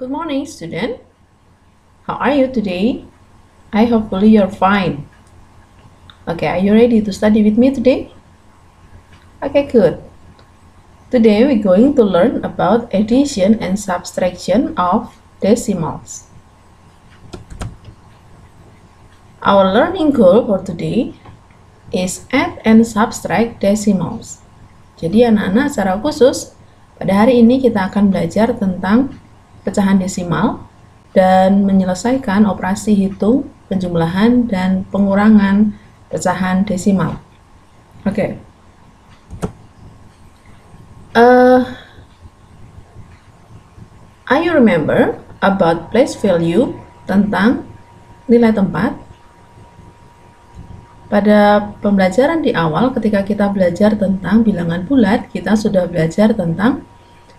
Good morning, student. How are you today? I hopefully you're fine. Okay, are you ready to study with me today? Okay, good. Today we're going to learn about addition and subtraction of decimals. Our learning goal for today is add and subtract decimals. Jadi anak-anak secara khusus, pada hari ini kita akan belajar tentang pecahan desimal dan menyelesaikan operasi hitung, penjumlahan, dan pengurangan pecahan desimal. Oke. Are you remember about place value, tentang nilai tempat? Pada pembelajaran di awal ketika kita belajar tentang bilangan bulat, kita sudah belajar tentang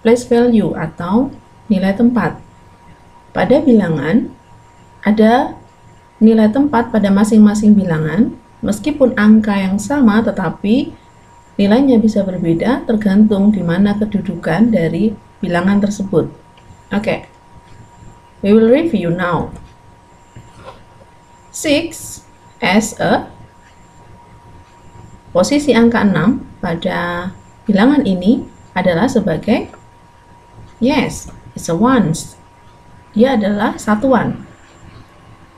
place value atau nilai tempat. Pada bilangan, ada nilai tempat pada masing-masing bilangan, meskipun angka yang sama tetapi nilainya bisa berbeda tergantung di mana kedudukan dari bilangan tersebut. Oke, we will review now. 6 as a posisi angka 6 pada bilangan ini adalah sebagai yes, it's a ones. Dia adalah satuan.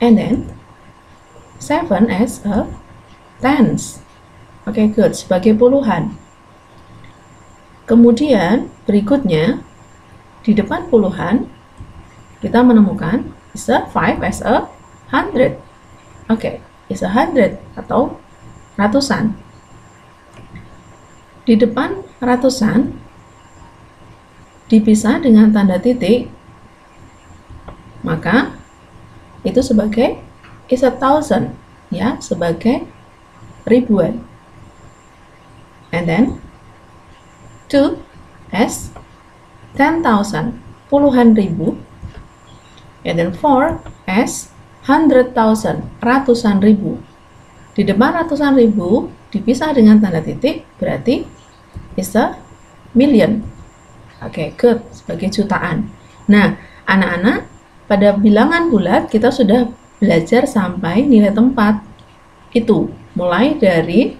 And then 7 as a tens. Oke, good, sebagai puluhan. Kemudian berikutnya di depan puluhan kita menemukan is a 5 as a hundred. Oke, is a hundred atau ratusan. Di depan ratusan dipisah dengan tanda titik, maka itu sebagai is a thousand, ya, sebagai ribuan. And then 2 as 10,000, puluhan ribu. And then 4 as 100,000, ratusan ribu. Di depan ratusan ribu dipisah dengan tanda titik, berarti is a million. Oke, good, sebagai jutaan. Nah, anak-anak, pada bilangan bulat kita sudah belajar sampai nilai tempat. Itu mulai dari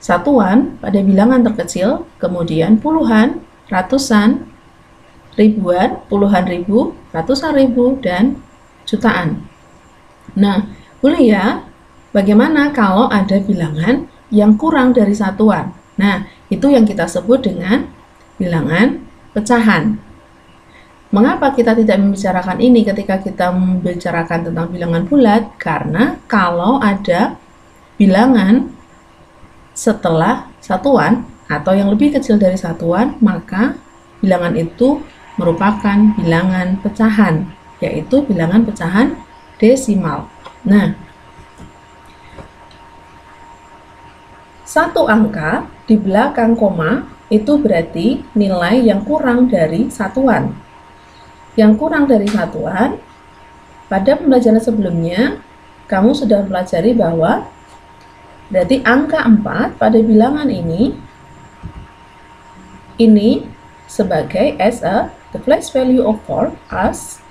satuan pada bilangan terkecil, kemudian puluhan, ratusan, ribuan, puluhan ribu, ratusan ribu, dan jutaan. Nah, boleh ya, bagaimana kalau ada bilangan yang kurang dari satuan? Nah, itu yang kita sebut dengan bilangan pecahan. Mengapa kita tidak membicarakan ini ketika kita membicarakan tentang bilangan bulat? Karena kalau ada bilangan setelah satuan atau yang lebih kecil dari satuan, maka bilangan itu merupakan bilangan pecahan, yaitu bilangan pecahan desimal. Nah, satu angka di belakang koma itu berarti nilai yang kurang dari satuan. Yang kurang dari satuan, pada pembelajaran sebelumnya, kamu sudah pelajari bahwa berarti angka 4 pada bilangan ini sebagai as a, the place value of 4 as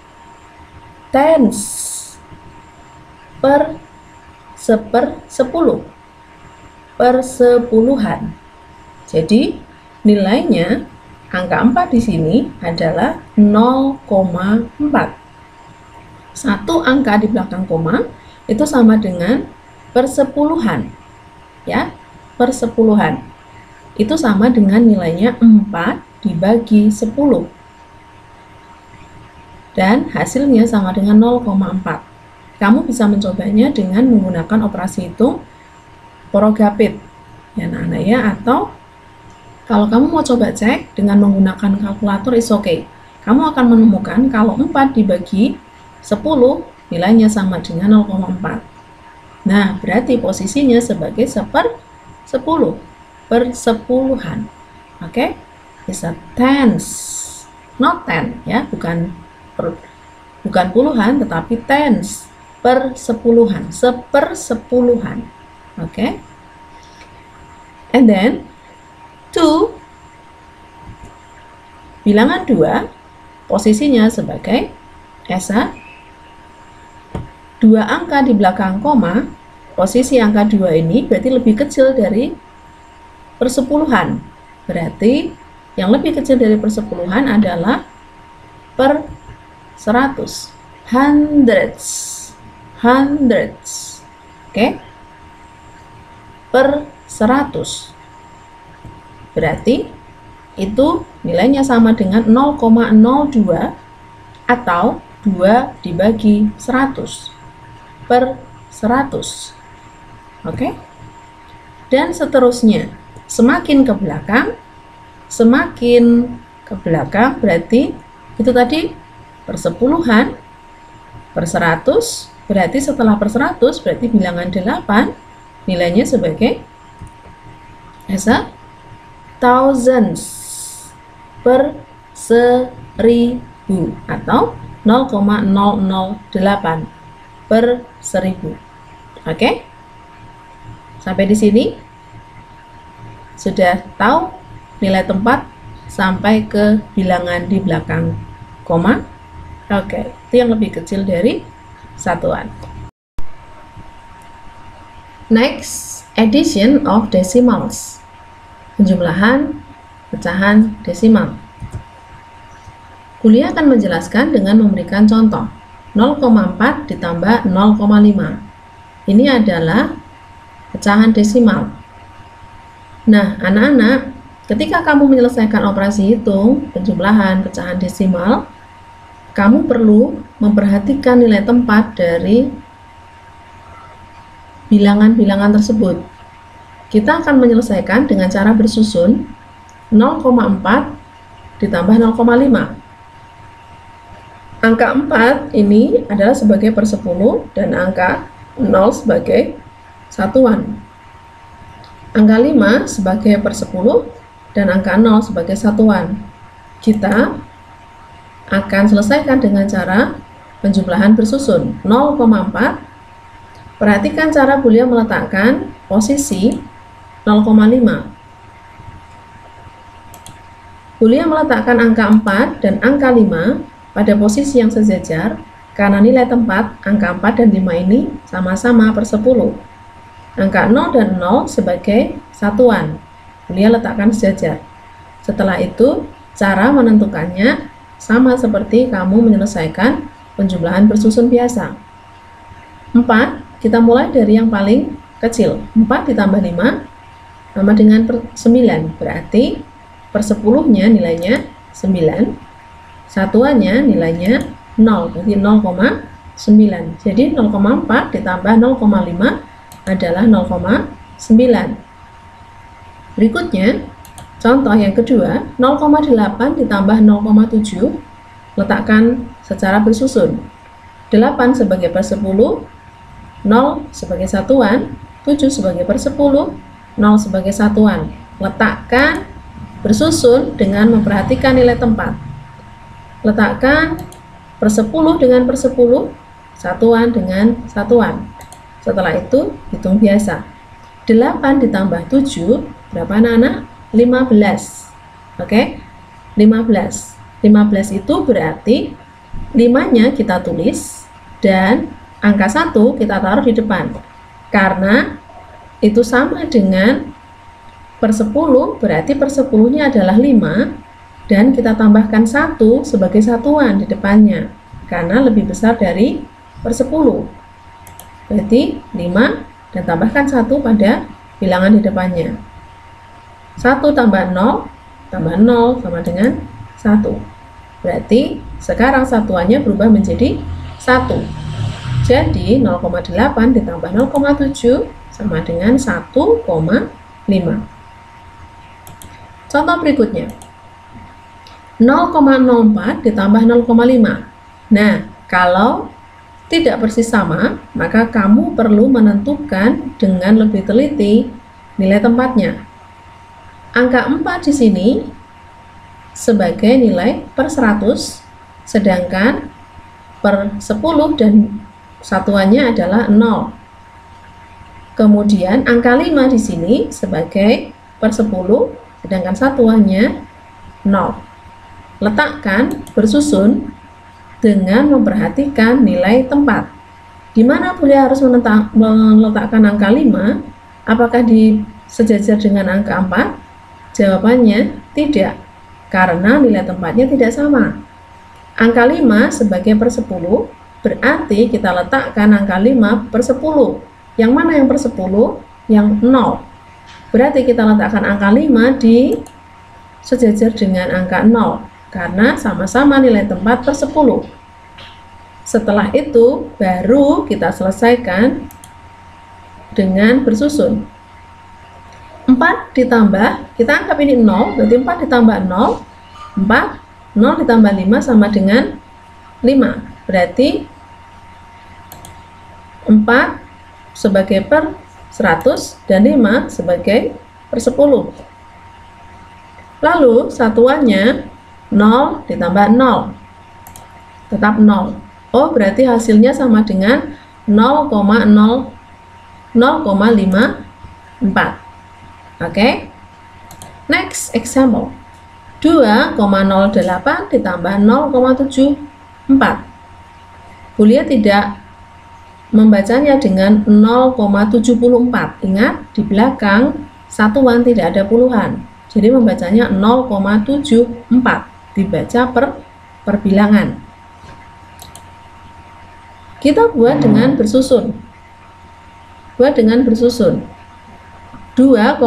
tens per 10. Persepuluhan. Jadi nilainya angka 4 di sini adalah 0,4. Satu angka di belakang koma itu sama dengan persepuluhan. Ya, persepuluhan. Itu sama dengan nilainya 4 dibagi 10. Dan hasilnya sama dengan 0,4. Kamu bisa mencobanya dengan menggunakan operasi hitung Porogapit, ya anak-anak ya, atau kalau kamu mau coba cek dengan menggunakan kalkulator is okay. Kamu akan menemukan kalau 4 dibagi 10 nilainya sama dengan 0,4. Nah, berarti posisinya sebagai 10, persepuluhan. Oke? Is a tens. Not ten, ya, bukan puluhan tetapi tens, persepuluhan, sepersepuluhan. Oke. And then 2, bilangan 2 posisinya sebagai ESA. Dua angka di belakang koma, posisi angka 2 ini berarti lebih kecil dari persepuluhan. Berarti yang lebih kecil dari persepuluhan adalah per 100. Hundreds. Oke? Per 100. Berarti itu nilainya sama dengan 0,02 atau 2 dibagi 100 per 100. Oke? Dan seterusnya, semakin ke belakang berarti itu tadi persepuluhan per 100, berarti setelah per 100 berarti bilangan 8 nilainya sebagai ESA thousands per 1000 atau 0,008 per 1000. Oke? Sampai di sini sudah tahu nilai tempat sampai ke bilangan di belakang koma. Oke, itu yang lebih kecil dari satuan. Next, addition of decimals. Penjumlahan pecahan desimal. Kuliah akan menjelaskan dengan memberikan contoh. 0,4 ditambah 0,5. Ini adalah pecahan desimal. Nah, anak-anak, ketika kamu menyelesaikan operasi hitung, penjumlahan pecahan desimal, kamu perlu memperhatikan nilai tempat dari bilangan-bilangan tersebut. Kita akan menyelesaikan dengan cara bersusun 0,4 ditambah 0,5. Angka 4 ini adalah sebagai per 10 dan angka 0 sebagai satuan. Angka 5 sebagai per 10 dan angka 0 sebagai satuan. Kita akan selesaikan dengan cara penjumlahan bersusun 0,4. Perhatikan cara Bulia meletakkan posisi 0,5. Bulia meletakkan angka 4 dan angka 5 pada posisi yang sejajar karena nilai tempat angka 4 dan 5 ini sama-sama per 10. Angka 0 dan 0 sebagai satuan. Bulia letakkan sejajar. Setelah itu, cara menentukannya sama seperti kamu menyelesaikan penjumlahan bersusun biasa. 4, kita mulai dari yang paling kecil. 4 ditambah 5 sama dengan per 9. Berarti per 10-nya nilainya 9. Satuannya nilainya 0, berarti 0,9. Jadi 0,4 ditambah 0,5 adalah 0,9. Berikutnya, contoh yang kedua, 0,8 ditambah 0,7, letakkan secara bersusun. 8 sebagai per 10, 0 sebagai satuan, 7 sebagai per 10, 0 sebagai satuan. Letakkan bersusun dengan memperhatikan nilai tempat. Letakkan per 10 dengan per 10, satuan dengan satuan. Setelah itu, hitung biasa. 8 ditambah 7, berapa anak-anak? 15. Oke? 15. 15 itu berarti 5-nya kita tulis dan angka 1 kita taruh di depan. Karena itu sama dengan per 10, berarti per 10-nya adalah 5. Dan kita tambahkan 1 sebagai satuan di depannya, karena lebih besar dari per 10. Berarti 5 dan tambahkan 1 pada bilangan di depannya. 1 tambah 0 sama dengan 1. Berarti sekarang satuannya berubah menjadi 1. Jadi 0,8 ditambah 0,7 sama dengan 1,5. Contoh berikutnya. 0,04 ditambah 0,5. Nah, kalau tidak persis sama, maka kamu perlu menentukan dengan lebih teliti nilai tempatnya. Angka 4 di sini sebagai nilai per 100, sedangkan per 10 dan satuannya adalah 0. Kemudian angka 5 di sini sebagai per 10, sedangkan satuannya 0. letakkan bersusun dengan memperhatikan nilai tempat. Di mana Bulia harus meletakkan angka 5? Apakah di sejajar dengan angka 4? Jawabannya tidak, karena nilai tempatnya tidak sama. Angka 5 sebagai per 10, berarti kita letakkan angka 5 per 10. Yang mana yang per 10? Yang 0. Berarti kita letakkan angka 5 di sejajar dengan angka 0, karena sama-sama nilai tempat per 10. Setelah itu, baru kita selesaikan dengan bersusun. 4 ditambah, kita anggap ini 0, berarti 4 ditambah 0, 4, 0 ditambah 5 sama dengan 5. Berarti 4 sebagai per 100 dan 5 sebagai per 10. Lalu satuannya 0 ditambah 0, tetap 0. Oh, berarti hasilnya sama dengan 0,54. Oke. Next example. 2,08 ditambah 0,74. Bulia tidak membacanya dengan 0,74. Ingat, di belakang satuan tidak ada puluhan. Jadi membacanya 0,74. Dibaca per bilangan. Kita buat dengan bersusun. 2,08.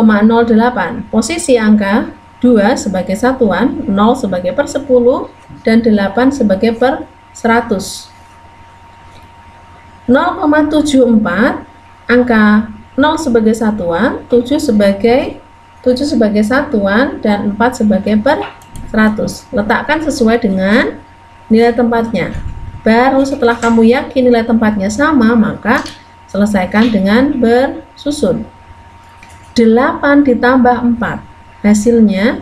Posisi angka 2 sebagai satuan, 0 sebagai per 10, dan 8 sebagai per 100. 0,74, angka 0 sebagai satuan, 7 sebagai satuan, dan 4 sebagai per 100. Letakkan sesuai dengan nilai tempatnya. Baru setelah kamu yakin nilai tempatnya sama, maka selesaikan dengan bersusun. 8 ditambah 4, hasilnya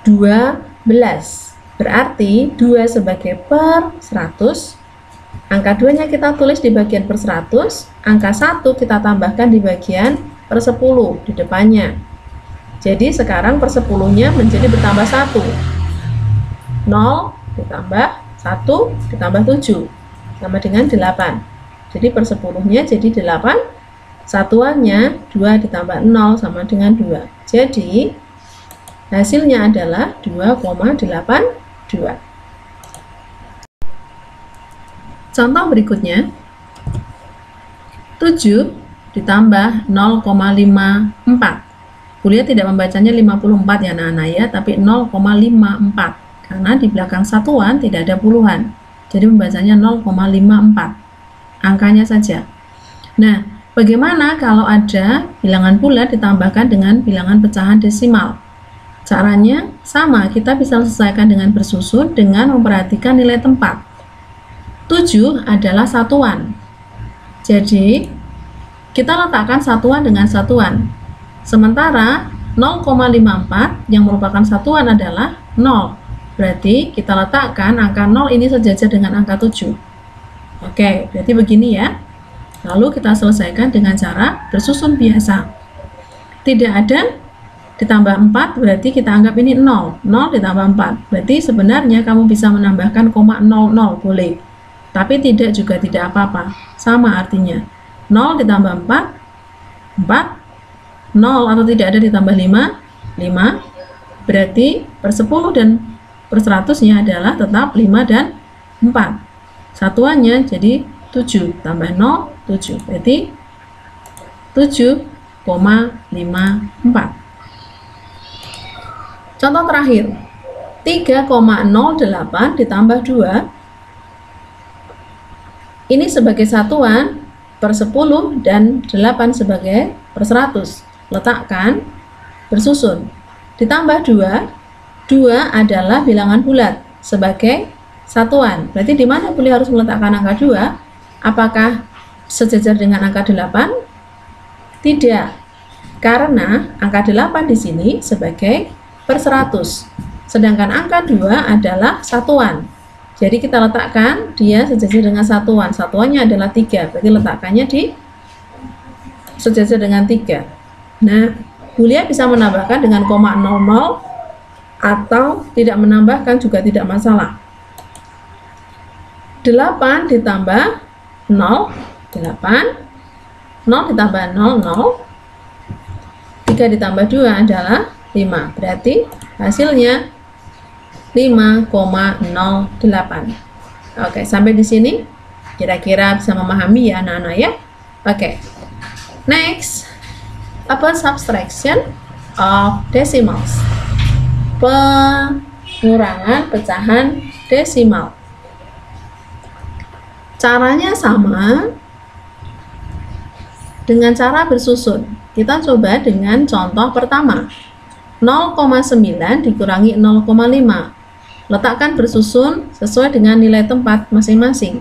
12. Berarti 2 sebagai per 100, angka 2-nya kita tulis di bagian per 100, angka 1 kita tambahkan di bagian per 10 di depannya. Jadi sekarang per 10-nya menjadi bertambah 1. 0 ditambah 1 ditambah 7 sama dengan 8. Jadi per 10-nya jadi 8. Satuannya 2 ditambah 0 sama dengan 2. Jadi hasilnya adalah 2,82. Contoh berikutnya, 7 ditambah 0,54. Bulia tidak membacanya 54 ya anak-anak ya, tapi 0,54. Karena di belakang satuan tidak ada puluhan. Jadi membacanya 0,54. Angkanya saja. Nah, bagaimana kalau ada bilangan bulat ditambahkan dengan bilangan pecahan desimal? Caranya sama, kita bisa selesaikan dengan bersusun dengan memperhatikan nilai tempat. 7 adalah satuan. Jadi, kita letakkan satuan dengan satuan. Sementara 0,54 yang merupakan satuan adalah 0. Berarti kita letakkan angka 0 ini sejajar dengan angka 7. Oke, berarti begini ya. Lalu kita selesaikan dengan cara bersusun biasa. Tidak ada ditambah 4, berarti kita anggap ini 0. 0 ditambah 4. Berarti sebenarnya kamu bisa menambahkan 0,00 boleh. Tapi tidak juga tidak apa-apa. Sama artinya. 0 ditambah 4, 4. 0 atau tidak ada ditambah 5, 5. Berarti per 10 dan per 100-nya adalah tetap 5 dan 4. Satuannya jadi 7 tambah 0, 7. Berarti 7,54. Contoh terakhir, 3,08 ditambah 2. Ini sebagai satuan per 10 dan 8 sebagai per 100. Letakkan bersusun. Ditambah 2. 2 adalah bilangan bulat sebagai satuan. Berarti di mana Bulia harus meletakkan angka 2? Apakah sejajar dengan angka 8? Tidak. Karena angka 8 di sini sebagai per 100. Sedangkan angka 2 adalah satuan. Jadi kita letakkan dia sejajar dengan satuan. Satuannya adalah 3. Berarti letakkannya di sejajar dengan 3. Nah, Bulia bisa menambahkan dengan 0,00 atau tidak menambahkan juga tidak masalah. 8 ditambah 0, 8, 0 ditambah 0, 0, 3 ditambah 2 adalah 5, berarti hasilnya 5,08. Oke, sampai di sini kira-kira bisa memahami ya anak-anak ya. Oke, next, apa subtraction of decimals, pengurangan pecahan desimal. Caranya sama dengan cara bersusun. Kita coba dengan contoh pertama, 0,9 dikurangi 0,5. Letakkan bersusun sesuai dengan nilai tempat masing-masing.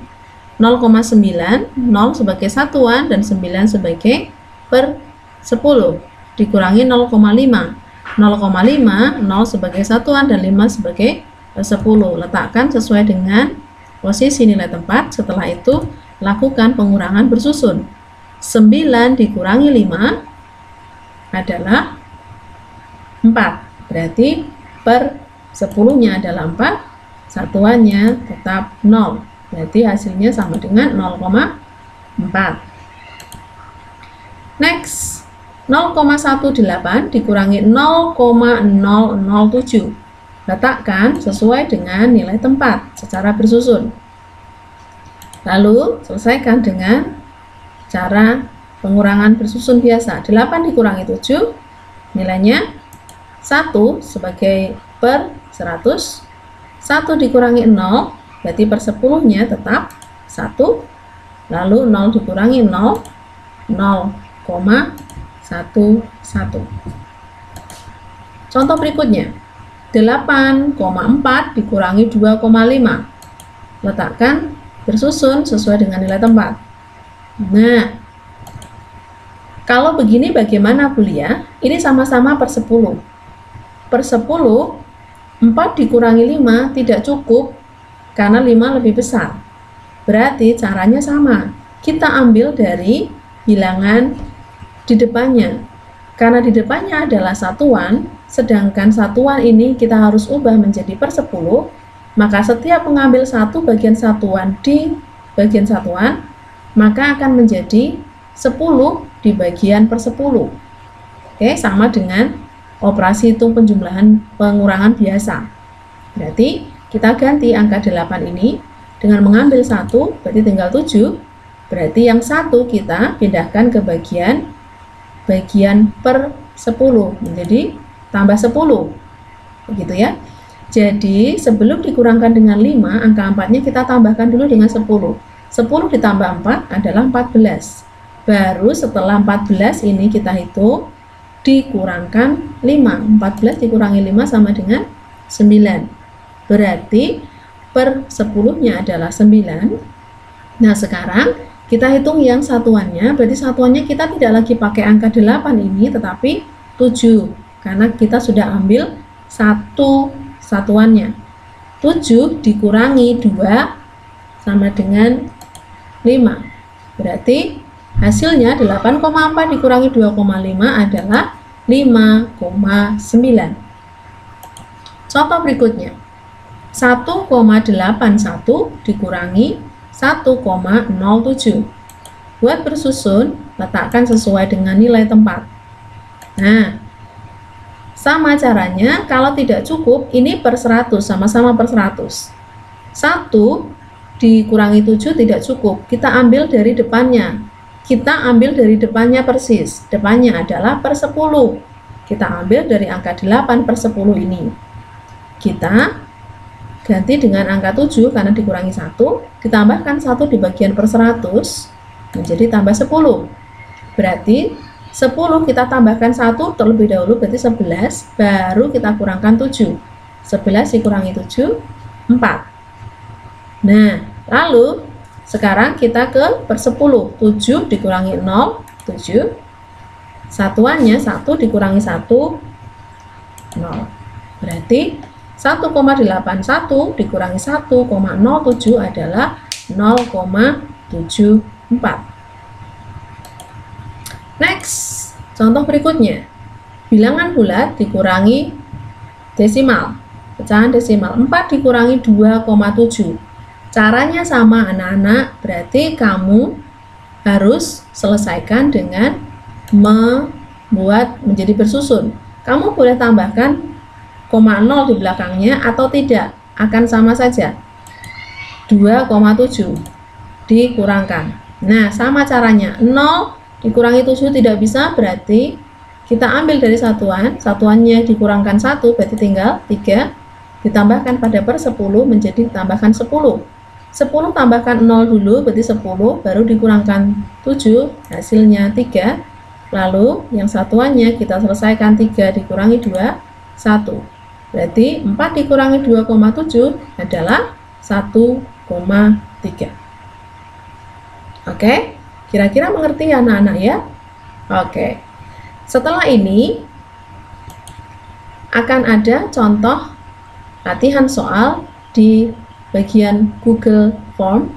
0,9, 0 sebagai satuan dan 9 sebagai per 10. Dikurangi 0,5. 0,5, 0 sebagai satuan dan 5 sebagai per 10. Letakkan sesuai dengan posisi nilai tempat. Setelah itu, lakukan pengurangan bersusun. 9 dikurangi 5 adalah 4. Berarti per 10-nya adalah 4, satuannya tetap 0. Berarti hasilnya sama dengan 0,4. Next, 0,18 dikurangi 0,007. Letakkan sesuai dengan nilai tempat secara bersusun. Lalu, selesaikan dengan cara pengurangan bersusun biasa. 8 dikurangi 7, nilainya 1 sebagai per 100. 1 dikurangi 0, berarti per 10-nya tetap 1. Lalu 0 dikurangi 0, 0,11. Contoh berikutnya, 8,4 dikurangi 2,5. Letakkan bersusun sesuai dengan nilai tempat. Nah, kalau begini bagaimana Bulia? Ini sama-sama per 10. Per 10, 4 dikurangi 5 tidak cukup karena 5 lebih besar. Berarti caranya sama. Kita ambil dari bilangan di depannya. Karena di depannya adalah satuan, sedangkan satuan ini kita harus ubah menjadi per 10, maka setiap mengambil satu bagian satuan di bagian satuan, maka akan menjadi 10 di bagian per 10. Oke, sama dengan operasi hitung penjumlahan pengurangan biasa. Berarti kita ganti angka 8 ini dengan mengambil 1, berarti tinggal 7. Berarti yang 1 kita pindahkan ke bagian per 10 menjadi tambah 10. Begitu ya. Jadi sebelum dikurangkan dengan 5, angka 4-nya kita tambahkan dulu dengan 10. 10 ditambah 4 adalah 14. Baru setelah 14 ini kita hitung dikurangkan 5. 14 dikurangi 5 sama dengan 9. Berarti per 10-nya adalah 9. Nah, sekarang kita hitung yang satuannya. Berarti satuannya kita tidak lagi pakai angka 8 ini, tetapi 7. Karena kita sudah ambil satu satuannya. 7 dikurangi 2 sama dengan 5. Berarti hasilnya 8,4 dikurangi 2,5 adalah 5,9. Contoh berikutnya, 1,81 dikurangi 1,07. Buat bersusun, letakkan sesuai dengan nilai tempat. Nah, sama caranya, kalau tidak cukup, ini per 100, sama-sama per 100. 1 dikurangi 7 tidak cukup, kita ambil dari depannya. Kita ambil dari depannya persis, depannya adalah per 10. Kita ambil dari angka 8 per 10 ini. Kita ganti dengan angka 7 karena dikurangi 1, ditambahkan 1 di bagian per 100, menjadi tambah 10. Berarti 10 kita tambahkan 1 terlebih dahulu, berarti 11, baru kita kurangkan 7. 11 dikurangi 7, 4. Nah, lalu sekarang kita ke per 10. 7 dikurangi 0, 7. Satuannya 1 dikurangi 1, 0. Berarti 1,81 dikurangi 1,07 adalah 0,74. Next, contoh berikutnya. Bilangan bulat dikurangi desimal. Pecahan desimal. 4 dikurangi 2,7. Caranya sama anak-anak, berarti kamu harus selesaikan dengan membuat menjadi bersusun. Kamu boleh tambahkan koma 0 di belakangnya atau tidak, akan sama saja. 2,7 dikurangkan. Nah, sama caranya. 0 dikurangi 7 tidak bisa, berarti kita ambil dari satuan, satuannya dikurangkan 1, berarti tinggal 3, ditambahkan pada per 10 menjadi tambahkan 10. 10 tambahkan 0 dulu, berarti 10, baru dikurangkan 7, hasilnya 3. Lalu yang satuannya kita selesaikan, 3 dikurangi 2, 1. Berarti 4 dikurangi 2,7 adalah 1,3. Oke, kira-kira mengerti ya anak-anak ya? Oke. Setelah ini akan ada contoh latihan soal di bagian Google Form.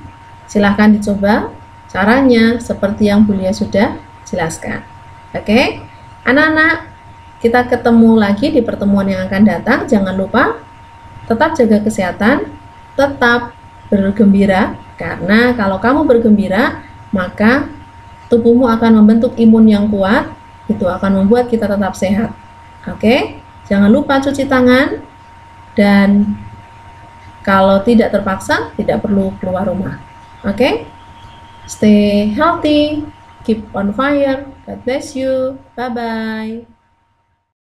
Silahkan dicoba caranya seperti yang Bulia sudah jelaskan. Oke, anak-anak, kita ketemu lagi di pertemuan yang akan datang. Jangan lupa tetap jaga kesehatan, tetap bergembira, karena kalau kamu bergembira maka tubuhmu akan membentuk imun yang kuat, itu akan membuat kita tetap sehat. Oke, jangan lupa cuci tangan, dan kalau tidak terpaksa tidak perlu keluar rumah. Oke, stay healthy, keep on fire. God bless you. Bye bye.